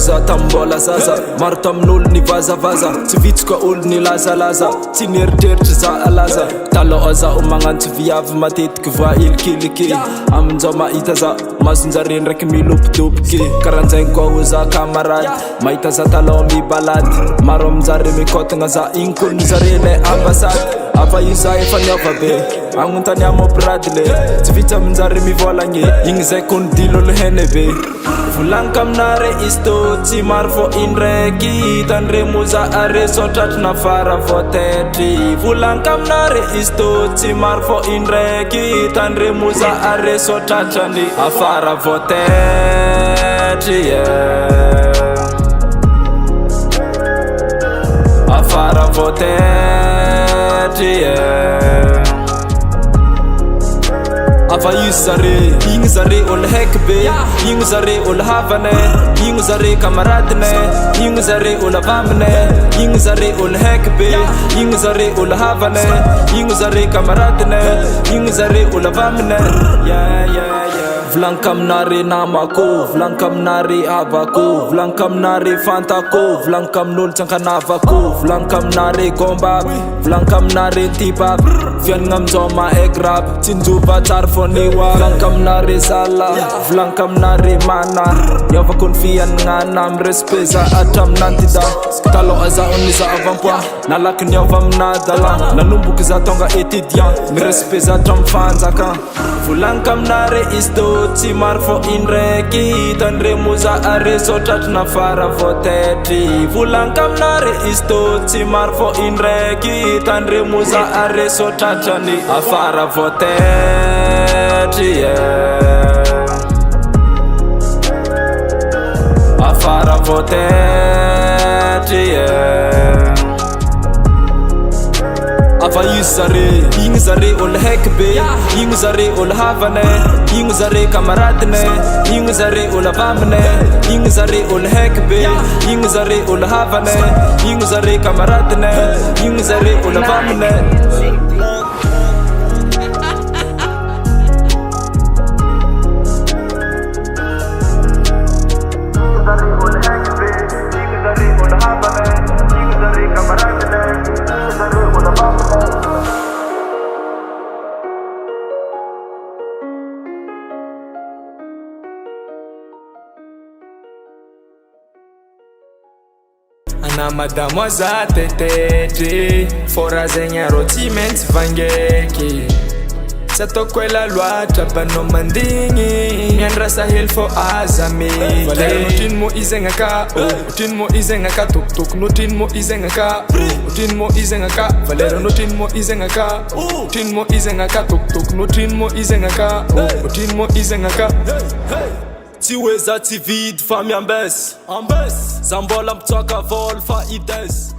za tambola zaza maro tamin'olo ny vazavaza tsy vitsika olo ny lazalaza tsy nieritreritra za alaza taloha zaho magnano tsy viavy matetiky voa ilikiliky amin'izao mahita za masonjare ndraiky milopidopiky karan'zaigny koa ho za kamarady mahita za taloha mibalady maro aminjare mikotagna za igny kolony zare le ambasady afa io za efa niova be agnontany amopirady le tsy vitsy aminjare mivolagny igny zay konodilolo hene be volaniko aminare izy tô tsy maro fô indraiky tandremo za are sotratry na fara voatetry volaniko aminare izy tô tsy maro fô indraiky tandremo za are sotratrany afara voatetry afara voatetry afa io zare igny zare olo heky be igny zare olo havane igny zare kamaradine igny zare olo avamine igny zare olo heky be igny zare olo havane igny zare kamaradine igny zare olo avamine volaniko aminare namako volaniko aminare havako volaniko aminare fantako volaniko amin'olo tsy ankanavako volaniko aminare gombako volaniko aminare tipako fiainagna amin'izao maheky rabo tsy njova tsara fô niwa volaniko aminare zala volaniko aminare mana niovako ny fiaignana amy respect za hatraminantida taloha zaho niza avampoa nalaky niova aminadala nanomboky za tonga étudiant ny respect za hatramifanjaka volaniko aminare izy tô tsy maro fô indraiky tandremo za are sotratry na fara voatetry volaniko aminare izy tô tsy maro fô indraiky tandremo za are sotratrany afara voatetry afara voatetry afa io zare igny zare olo heky be igny zare olo havane igny zare kamaradine igny zare olo avamine igny zare olo heky be igny zare olo havane igny zare kamaradine igny zare olo avamine Ana madamoza tetetry fôra zegny arô tsy maintsy vangeky tsy ataoko ela loatra banao mandigny miandrasa hely fô aza mety valera notriny mo izegny aka otriny mo izegny aka tokotoko notriny mo izegny aka otriny mo izegny aka valera notriny mo izegny aka otriny mo izegny aka tokotoko notriny mo izegny aka otriny mo izegny aka tsy hoe za tsy vidy fa miambesy za mbola mitsoaka vôlo fa ides